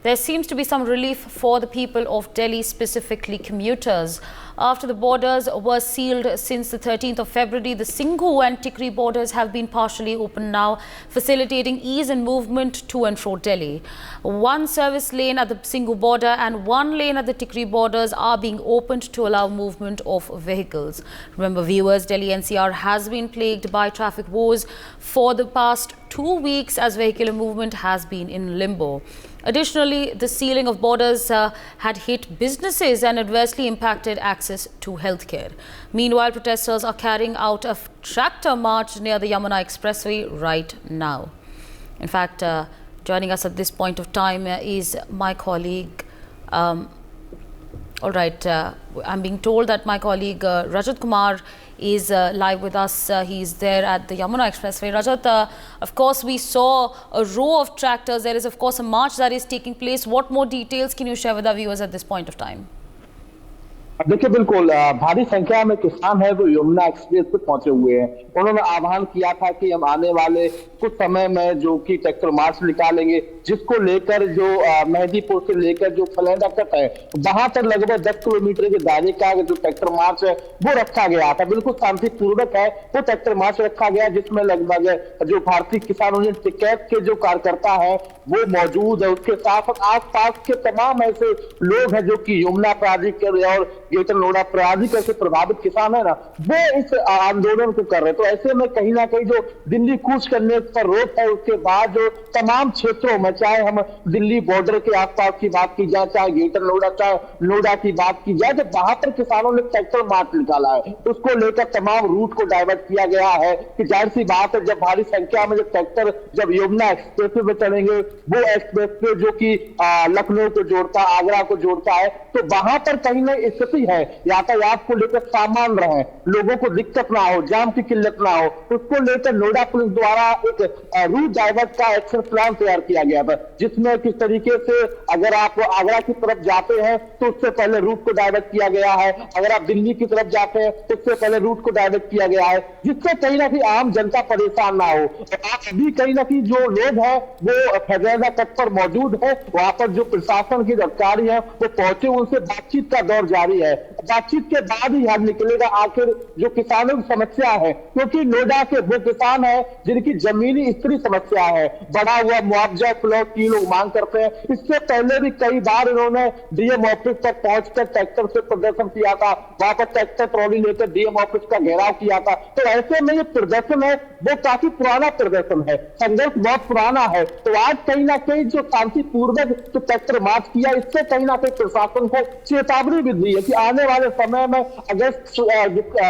there seems to be some relief for the people of Delhi, specifically commuters. After the borders were sealed since the 13th of February, the Singhu and Tikri borders have been partially opened now, facilitating ease in movement to and fro Delhi. One service lane at the Singhu border and one lane at the Tikri borders are being opened to allow movement of vehicles. Remember, viewers, Delhi NCR has been plagued by traffic woes for the past 2 weeks as vehicular movement has been in limbo. Additionally, the sealing of borders had hit businesses and adversely impacted access to healthcare. Meanwhile, protesters are carrying out a tractor march near the Yamuna Expressway right now. In fact, joining us at this point of time is my colleague. All right, I'm being told that my colleague Rajat Kumar is live with us. He's there at the Yamuna Expressway. Rajat, of course, we saw a row of tractors. There is, of course, a march that is taking place. What more details can you share with our viewers at this point of time? देखिए, बिल्कुल भारी संख्या में किसान है वो Yamuna express पे पहुंचे हुए हैं। उन्होंने आह्वान किया था कि हम आने वाले कुछ समय में जो कि ट्रैक्टर मार्च निकालेंगे, जिसको लेकर जो मेहदीपुर से लेकर जो फलेंदा तक है वहां पर लगभग 10 किलोमीटर के दायरे का जो ट्रैक्टर मार्च है वो रखा गया था। बिल्कुल शांतिपूर्वक है वो ट्रैक्टर मार्च रखा गया, जिसमें लगभग जो भारतीय किसान यूनियन टिकैत के जो कार्यकर्ता है वो मौजूद है। उसके साथ आसपास के तमाम ऐसे लोग हैं जो कि यमुना प्राधिकरण और ग्रेटर नोएडा प्राधिकरण से प्रभावित किसान है ना, वो इस आंदोलन को कर रहे हैं। तो ऐसे में कहीं ना कहीं जो दिल्ली कूच करने पर रोक है, उसके बाद जो तमाम क्षेत्रों में, चाहे हम दिल्ली बॉर्डर के आसपास की बात की जाए, चाहे ग्रेटर नोएडा, चाहे नोएडा की बात की जाए, तो वहां पर किसानों ने ट्रैक्टर मार्च निकाला है। उसको लेकर तमाम रूट को डाइवर्ट किया गया है कि जाहिर सी बात है, जब भारी संख्या में जब ट्रैक्टर जब यमुना एक्सप्रेस में चलेंगे, वो एक्सप्रेस जो कि लखनऊ को जोड़ता, आगरा को जोड़ता है, तो वहां पर कहीं ना स्थिति है यातायात को लेकर सामान रहे, लोगों को दिक्कत ना हो, जाम की किल्लत ना हो, उसको लेकर नोएडा पुलिस द्वारा एक रूट डाइवर्ट का एक्शन प्लान तैयार किया गया था, जिसमें किस तरीके से अगर आप आगरा की तरफ जाते हैं तो उससे पहले रूट को डाइवर्ट किया गया है, अगर आप दिल्ली की तरफ जाते हैं तो उससे पहले रूट को डाइवर्ट किया गया है, जिससे कहीं ना कहीं आम जनता परेशान ना हो। आप अभी कहीं ना कहीं जो लोग हैं वो फैजाना तट पर मौजूद है, वहां पर जो प्रशासन के अधिकारी हैं वो पहुंचे, उनसे बातचीत का दौर जारी है। बातचीत के बाद ही हल निकलेगा आखिर जो किसानों की समस्या है, क्योंकि नोएडा के वो किसान है जिनकी जमीनी स्थिति समस्या है, बढ़ा हुआ मुआवजा प्लॉट की लोग मांग करते हैं। इससे पहले भी कई बार इन्होंने डीएम ऑफिस तक पहुंचकर ट्रैक्टर से प्रदर्शन किया था, वहां पर ट्रैक्टर ट्रॉली लेकर डीएम ऑफिस का घेराव किया था। तो ऐसे में ये प्रदर्शन है वो काफी पुराना प्रदर्शन है, संघर्ष बहुत पुराना है। तो आज कहीं ना कहीं जो शांतिपूर्वक जो ट्रैक्टर मार्च किया, इससे कहीं ना कहीं प्रशासन को चेतावनी भी दी है कि आने वाले समय में अगर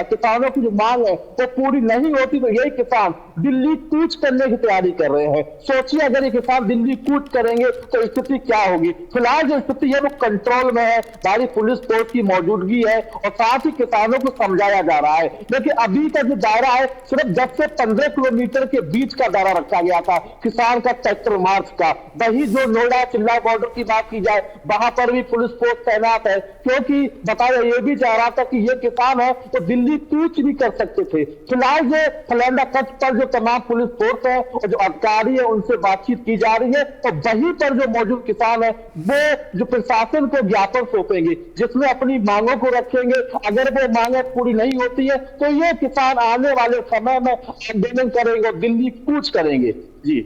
किसानों की जो मांग है वो पूरी नहीं होती तो यही किसान दिल्ली कूच करने की तैयारी कर रहे हैं। सोचिए अगर ये किसान दिल्ली कूच करेंगे तो स्थिति क्या होगी। फिलहाल जो स्थिति है वो कंट्रोल में है, भारी पुलिस फोर्स की मौजूदगी है और साथ ही किसानों को समझाया जा रहा है। देखिए, अभी का जो दायरा है सिर्फ 10 से 15 किलोमीटर के बीच का दायरा रखा गया था किसान का ट्रैक्टर मार्च का। वही जो नोएडा चिल्ला बॉर्डर की बात की जाए, वहां पर भी पुलिस फोर्स तैनात है, क्योंकि बताया ये भी जा रहा था कि ये किसान है तो दिल्ली कूच नहीं कर सकते थे। फिलहाल जो फलेंदा कट पर जो तमाम पुलिस फोर्स है और जो अधिकारी है उनसे बातचीत की जा रही है, तो वहीं पर जो मौजूद किसान है वो जो प्रशासन को ज्ञापन सौंपेंगे, जिसमें अपनी मांगों को रखेंगे। अगर वो मांगे पूरी नहीं होती है तो ये किसान आने वाले समय में आंदोलन करेंगे और दिल्ली कूच करेंगे। जी।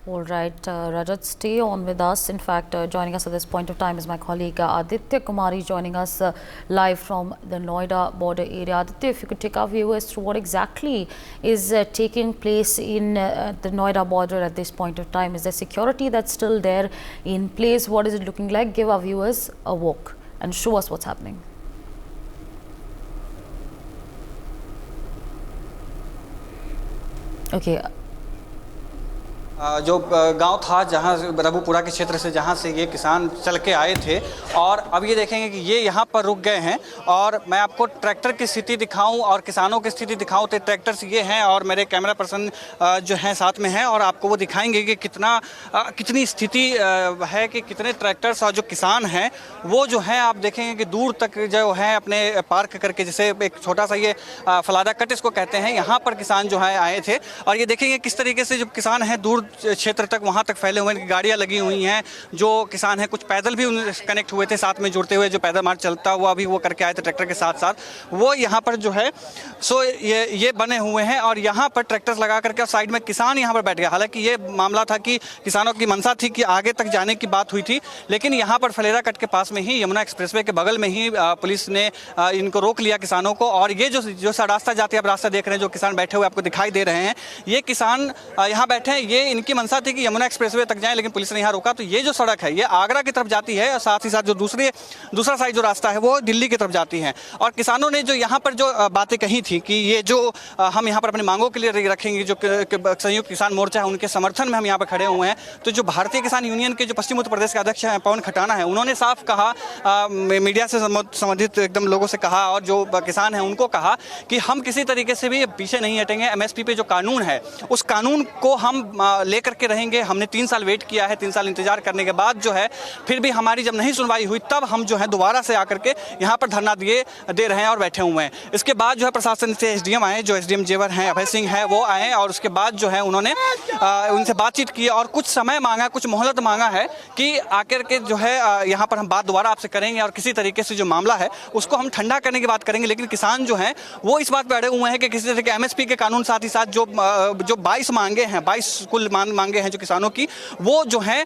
All right, Rajat, stay on with us. In fact, joining us at this point of time is my colleague Aditya Kumari, joining us live from the Noida border area. Aditya, if you could take our viewers through what exactly is taking place in the Noida border at this point of time. Is there security that's still there in place? What is it looking like? Give our viewers a walk and show us what's happening. Okay. जो गांव था जहां रघुपुरा के क्षेत्र से जहां से ये किसान चल के आए थे, और अब ये देखेंगे कि ये यहां पर रुक गए हैं। और मैं आपको ट्रैक्टर की स्थिति दिखाऊं और किसानों की स्थिति दिखाऊं तो ट्रैक्टर्स ये हैं और मेरे कैमरा पर्सन जो हैं साथ में हैं और आपको वो दिखाएंगे कि कितनी स्थिति है, कि कितने ट्रैक्टर्स और जो किसान हैं वो जो हैं आप देखेंगे कि दूर तक जो है अपने पार्क करके, जैसे एक छोटा सा ये फलादा कट इसको कहते हैं, यहाँ पर किसान जो है आए थे। और ये देखेंगे किस तरीके से जो किसान हैं दूर क्षेत्र तक वहाँ तक फैले हुए हैं, गाड़ियाँ लगी हुई हैं। जो किसान हैं कुछ पैदल भी कनेक्ट हुए थे साथ में जुड़ते हुए, जो पैदल मार्च चलता हुआ भी वो करके आए थे ट्रैक्टर के साथ साथ, वो यहाँ पर जो है सो ये बने हुए हैं और यहाँ पर ट्रैक्टर्स लगा करके और साइड में किसान यहाँ पर बैठ गया। हालांकि ये मामला था कि किसानों की मंशा थी कि आगे तक जाने की बात हुई थी, लेकिन यहाँ पर फलेरा कट के पास में ही यमुना एक्सप्रेसवे के बगल में ही पुलिस ने इनको रोक लिया किसानों को। और ये जो रास्ता जाते हैं, आप रास्ता देख रहे हैं, जो किसान बैठे हुए आपको दिखाई दे रहे हैं, ये किसान यहाँ बैठे हैं। ये इनकी मंशा थी कि यमुना एक्सप्रेसवे तक जाएं, लेकिन पुलिस ने यहाँ रोका। तो ये जो सड़क है ये आगरा की तरफ जाती है और साथ ही साथ जो दूसरा साइड जो रास्ता है वो दिल्ली की तरफ जाती है। और किसानों ने जो यहाँ पर जो बातें कही थी कि ये जो हम यहाँ पर अपनी मांगों के लिए रखेंगे, जो संयुक्त किसान मोर्चा है उनके समर्थन में हम यहाँ पर खड़े हुए हैं। तो जो भारतीय किसान यूनियन के जो पश्चिम उत्तर प्रदेश के अध्यक्ष हैं पवन खटाना है, उन्होंने साफ कहा, मीडिया से संबंधित एकदम लोगों से कहा और जो किसान हैं उनको कहा कि हम किसी तरीके से भी पीछे नहीं हटेंगे। एमएसपी पे जो कानून है उस कानून को हम लेकर के रहेंगे। हमने 3 साल वेट किया है, 3 साल इंतजार करने के बाद जो है फिर भी हमारी जब नहीं सुनवाई हुई तब हम जो है दोबारा से आकर के यहाँ पर धरना दे रहे हैं और बैठे हुए हैं। इसके बाद जो है प्रशासन से एसडीएम आए, जो एसडीएम जेवर हैं अभय सिंह हैं, वो आए और उसके बाद जो है उन्होंने उनसे बातचीत की और कुछ समय मांगा, कुछ मोहलत मांगा है कि आकर के जो है यहाँ पर हम बात दोबारा आपसे करेंगे और किसी तरीके से जो मामला है उसको हम ठंडा करने की बात करेंगे। लेकिन किसान जो हैं वो इस बात पर अड़े हुए हैं कि किसी तरह के एमएसपी के कानून, साथ ही साथ जो 22 मांगे हैं, 22 कुल मांगे हैं जो किसानों की, वो जो है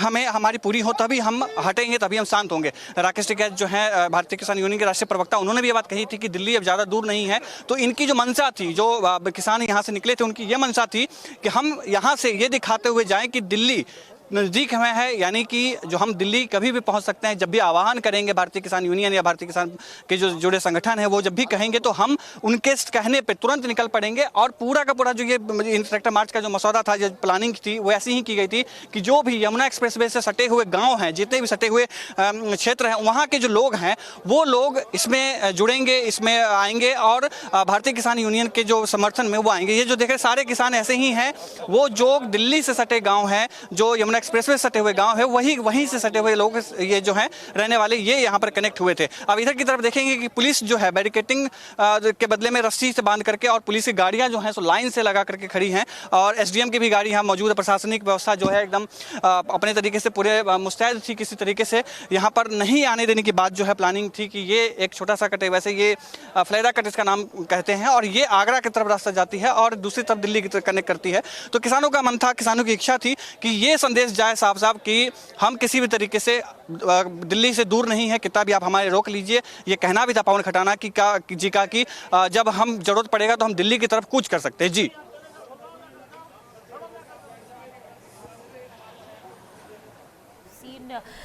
हमें हमारी पूरी हो तभी हम हटेंगे, तभी हम शांत होंगे। राकेश टिकैत जो है भारतीय किसान यूनियन के राष्ट्रीय प्रवक्ता, उन्होंने भी ये बात कही थी कि दिल्ली अब ज़्यादा दूर नहीं है। तो इनकी जो मंशा थी, जो किसान यहाँ से निकले थे, उनकी ये मंशा थी कि हम यहाँ से ये दिखाते हुए जाएं कि दिल्ली नज़दीक हमें है, यानी कि जो हम दिल्ली कभी भी पहुंच सकते हैं। जब भी आह्वान करेंगे भारतीय किसान यूनियन या भारतीय किसान के जो जुड़े संगठन है, वो जब भी कहेंगे तो हम उनके कहने पे तुरंत निकल पड़ेंगे। और पूरा का पूरा जो ये ट्रैक्टर मार्च का जो मसौदा था, जो प्लानिंग थी, वो ऐसी ही की गई थी कि जो भी यमुना एक्सप्रेसवे से सटे हुए गाँव हैं, जितने भी सटे हुए क्षेत्र हैं, वहाँ के जो लोग हैं वो लोग इसमें जुड़ेंगे, इसमें आएंगे और भारतीय किसान यूनियन के जो समर्थन में वो आएंगे। ये जो देख रहे सारे किसान ऐसे ही हैं, वो जो दिल्ली से सटे गाँव हैं, जो यमुना एक्सप्रेसवे सटे हुए गांव है, वहीं से सटे हुए लोग ये जो हैं रहने वाले, ये यहाँ पर कनेक्ट हुए थे। अब इधर की तरफ देखेंगे कि पुलिस जो है बैरिकेटिंग के बदले में रस्सी से बांध करके और पुलिस की गाड़ियां जो हैं सो लाइन से लगा करके खड़ी हैं और एसडीएम की भी गाड़ी यहाँ मौजूद है। प्रशासनिक व्यवस्था जो है एकदम अपने तरीके से पूरे मुस्तैद थी, किसी तरीके से यहाँ पर नहीं आने देने की बात जो है प्लानिंग थी कि ये एक छोटा सा कट है, वैसे ये फलेरा कट इसका नाम कहते हैं और ये आगरा की तरफ रास्ता जाती है और दूसरी तरफ दिल्ली की तरफ कनेक्ट करती है। तो किसानों का मन था, किसानों की इच्छा थी कि ये संदेश जाए साफ साफ कि हम किसी भी तरीके से दिल्ली से दूर नहीं है, कितना भी आप हमारे रोक लीजिए। ये कहना भी था पवन खटाना की कि जब हम जरूरत पड़ेगा तो हम दिल्ली की तरफ कूच कर सकते हैं। जी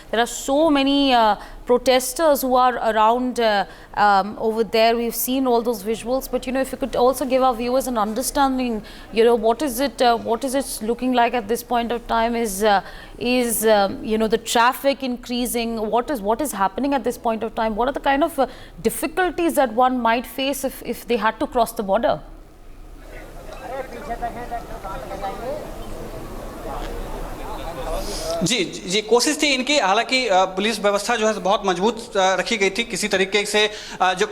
there are so many protesters who are around over there. We've seen all those visuals, but if you could also give our viewers an understanding, what is it looking like at this point of time? Is the traffic increasing? What is happening at this point of time? What are the kind of difficulties that one might face if they had to cross the border? जी कोशिश थी इनकी, हालांकि police व्यवस्था जो है बहुत मजबूत रखी गई थी। किसी तरीके से जो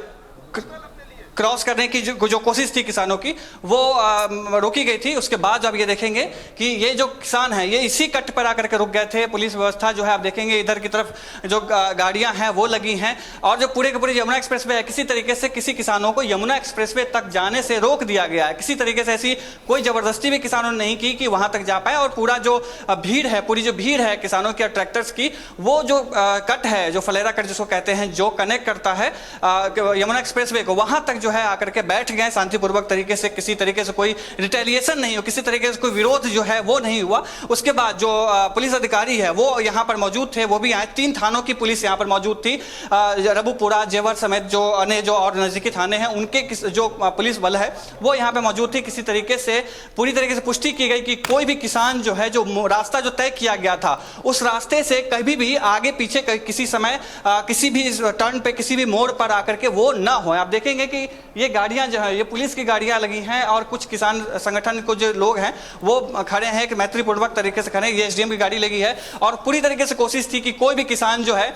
क्रॉस करने की जो कोशिश थी किसानों की, वो रोकी गई थी। उसके बाद अब ये देखेंगे कि ये जो किसान हैं ये इसी कट पर आकर के रुक गए थे। पुलिस व्यवस्था जो है आप देखेंगे इधर की तरफ जो गाड़ियां हैं वो लगी हैं और जो पूरे के पूरे यमुना एक्सप्रेसवे है, किसी तरीके से किसी किसानों को यमुना एक्सप्रेसवे तक जाने से रोक दिया गया है। किसी तरीके से ऐसी कोई जबरदस्ती भी किसानों ने नहीं की कि वहां तक जा पाए। और पूरा जो भीड़ है, पूरी जो भीड़ है किसानों की और ट्रैक्टर्स की, वो जो कट है, जो फलेरा कट जिसको कहते हैं, जो कनेक्ट करता है यमुना एक्सप्रेसवे को, वहां तक जो है आकर के बैठ गए शांतिपूर्वक तरीके से। किसी तरीके से कोई रिटेलिएशन नहीं हो, किसी तरीके से कोई विरोध जो है वो नहीं हुआ। उसके बाद जो पुलिस अधिकारी है वो यहाँ पर मौजूद थे, वो भी आए। 3 थानों की पुलिस यहाँ पर मौजूद थी, रबुपुरा, जेवर समेत जो अन्य जो और नजदीकी थाने हैं उनके जो पुलिस बल है वो यहाँ पे मौजूद थी। किसी तरीके से पूरी तरीके से पुष्टि की गई कि कोई भी किसान जो है, जो रास्ता जो तय किया गया था उस रास्ते से कभी भी आगे पीछे किसी समय किसी भी टर्न पे, किसी भी मोड़ पर आकर के वो ना हो। आप देखेंगे कि ये गाड़ियां जो है ये पुलिस की गाड़ियां लगी हैं और कुछ किसान संगठन को जो लोग हैं वो खड़े हैं कि मैत्रीपूर्वक तरीके से खड़े हैं। ये एसडीएम की गाड़ी लगी है और पूरी तरीके से कोशिश थी कि कोई भी किसान जो है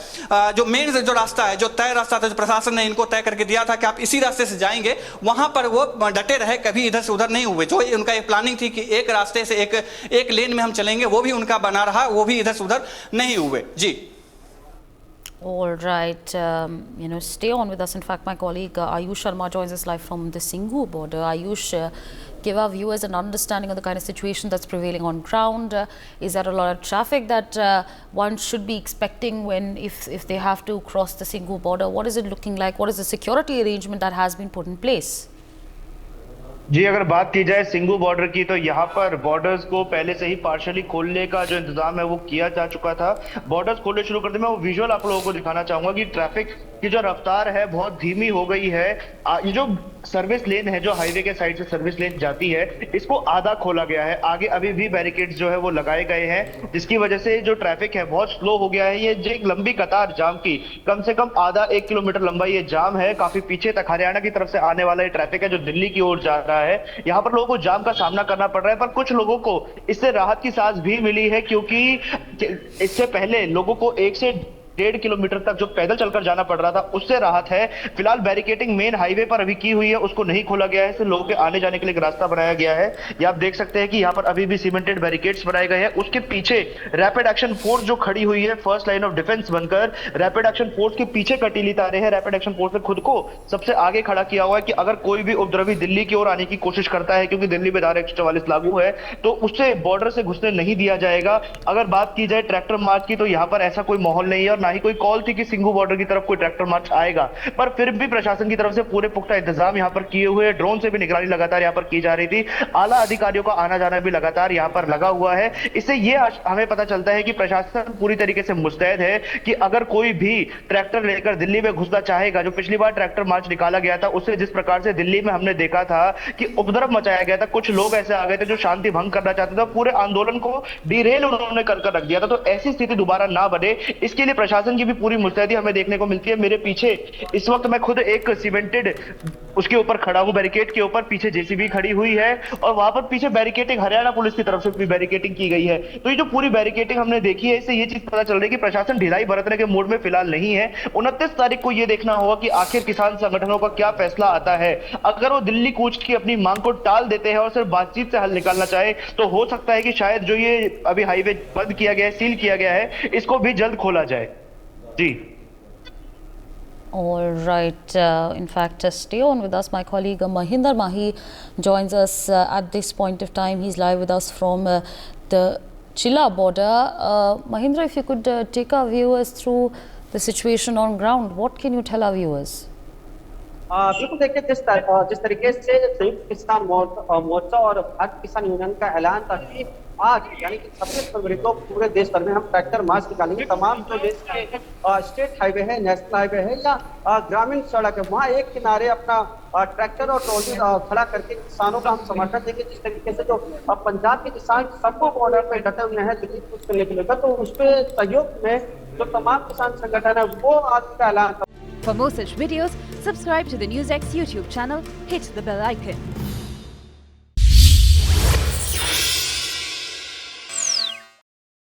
जो मेन जो रास्ता है, जो तय रास्ता था, जो प्रशासन ने इनको तय करके दिया था कि आप इसी रास्ते से जाएंगे, वहां पर वो डटे रहे, कभी इधर से उधर नहीं हुए। जो उनका एक प्लानिंग थी कि एक रास्ते से एक लेन में हम चलेंगे, वो भी उनका बना रहा, वो भी इधर से उधर नहीं हुए। जी All right, stay on with us. In fact, my colleague Ayush Sharma joins us live from the Singhu border. Ayush, give our viewers an understanding of the kind of situation that's prevailing on ground. Is there a lot of traffic that one should be expecting if they have to cross the Singhu border? What is it looking like? What is the security arrangement that has been put in place? जी, अगर बात की जाए Singhu border की तो यहाँ पर borders को पहले से ही पार्शियली खोलने का जो इंतजाम है वो किया जा चुका था। बॉर्डर्स खोलने शुरू करते मैं वो विजुअल आप लोगों को दिखाना चाहूंगा कि ट्रैफिक की जो रफ्तार है बहुत धीमी हो गई है। ये जो सर्विस लेन है, जो हाईवे के साइड से सर्विस लेन जाती है, इसको आधा खोला गया है। आगे अभी भी बैरिकेड्स जो है वो लगाए गए हैं, जिसकी वजह से जो ट्रैफिक है बहुत स्लो हो गया है। ये जो एक लंबी कतार जाम की, कम से कम आधा 1 किलोमीटर लंबा ये जाम है। काफी पीछे तक हरियाणा की तरफ से आने वाला ये ट्रैफिक है जो दिल्ली की ओर जा रहा है। यहाँ पर लोगों को जाम का सामना करना पड़ रहा है, पर कुछ लोगों को इससे राहत की सांस भी मिली है, क्योंकि इससे पहले लोगों को 1 से 1.5 किलोमीटर तक जो पैदल चलकर जाना पड़ रहा था उससे राहत है। फिलहाल बैरिकेडिंग मेन हाईवे पर अभी की हुई है, उसको नहीं खोला गया है, सिर्फ लोगों के आने जाने के लिए एक रास्ता बनाया गया है। ये आप देख सकते हैं कि यहाँ पर अभी भी सीमेंटेड बैरिकेड्स बनाए गए हैं। उसके पीछे रैपिड एक्शन फोर्स जो खड़ी हुई है, फर्स्ट लाइन ऑफ डिफेंस बनकर, रैपिड एक्शन फोर्स के पीछे कटीली तारे हैं। रैपिड एक्शन फोर्स ने खुद को सबसे आगे खड़ा किया हुआ है कि अगर कोई भी उपद्रवी दिल्ली की ओर आने की कोशिश करता है, क्योंकि दिल्ली में धारा 144 लागू है, तो उससे बॉर्डर से घुसने नहीं दिया जाएगा। अगर बात की जाए ट्रैक्टर मार्च की तो यहाँ पर ऐसा कोई माहौल नहीं है और ना ही कोई कॉल थी कि सिंघू बॉर्डर की तरफ कोई ट्रैक्टर मार्च आएगा, पर फिर भी प्रशासन की तरफ से पूरे पुख्ता इंतजाम यहां पर किए हुए, ड्रोन से भी निगरानी लगातार यहां पर की जा रही थी। आला अधिकारियों का आना जाना भी लगातार यहां पर लगा हुआ है। इससे ये हमें पता चलता है कि प्रशासन पूरी तरीके से मुस्तैद है कि अगर कोई भी ट्रैक्टर लेकर दिल्ली में घुसना चाहेगा, जो पिछली बार ट्रैक्टर मार्च निकाला गया था उससे जिस प्रकार से दिल्ली में हमने देखा था कि उपद्रव मचाया गया था, कुछ लोग ऐसे आ गए थे जो शांति भंग करना चाहते थे, पूरे आंदोलन को डिरेल उन्होंने कर रख दिया था। तो ऐसी स्थिति दोबारा ना बने, इसके लिए प्रशासन की भी पूरी मुस्तैदी हमें देखने को मिलती है। मेरे पीछे इस वक्त मैं खुद एक सीमेंटेड उसके ऊपर खड़ा हूं, बैरिकेड के ऊपर, पीछे जेसीबी खड़ी हुई है और वहां पर पीछे बैरिकेडिंग हरियाणा पुलिस की तरफ से भी बैरिकेडिंग की गई है। तो ये जो पूरी बैरिकेडिंग हमने देखी है, इससे ये चीज पता चल रही है कि प्रशासन ढिलाई बरतने के मूड में फिलहाल नहीं है। 29 तारीख को ये देखना होगा कि आखिर किसान संगठनों का क्या फैसला आता है। अगर वो दिल्ली कूच की अपनी मांग को टाल देते हैं और सिर्फ बातचीत से हल निकालना चाहे, तो हो सकता है कि शायद जो ये अभी हाईवे बंद किया गया है, सील किया गया है, इसको भी जल्द खोला जाए। जी All right. In fact, stay on with us. My colleague Mahinder Mahi joins us at this point of time. He's live with us from the Chilla border. Mahinder, if you could take our viewers through the situation on ground, what can you tell our viewers? बिल्कुल, देखिए जिस तरीके से संयुक्त किसान मोर्चा और भारतीय किसान यूनियन का ऐलान था कि आज यानी कि 26 फरवरी को पूरे देश भर में हम ट्रैक्टर मार्च निकालेंगे। तमाम जो देश के स्टेट हाईवे है, नेशनल हाईवे है या ग्रामीण सड़क है, वहाँ एक किनारे अपना ट्रैक्टर और ट्रॉली खड़ा करके किसानों का हम समर्थन देंगे। जिस तरीके से जो पंजाब के किसान सबको बॉर्डर पे डटे हुए हैं दिल्ली कूच करने के लेकर, तो उसके सहयोग में जो तमाम किसान संगठन है वो आज का ऐलान। For more such videos, subscribe to the NewsX YouTube channel, hit the bell icon.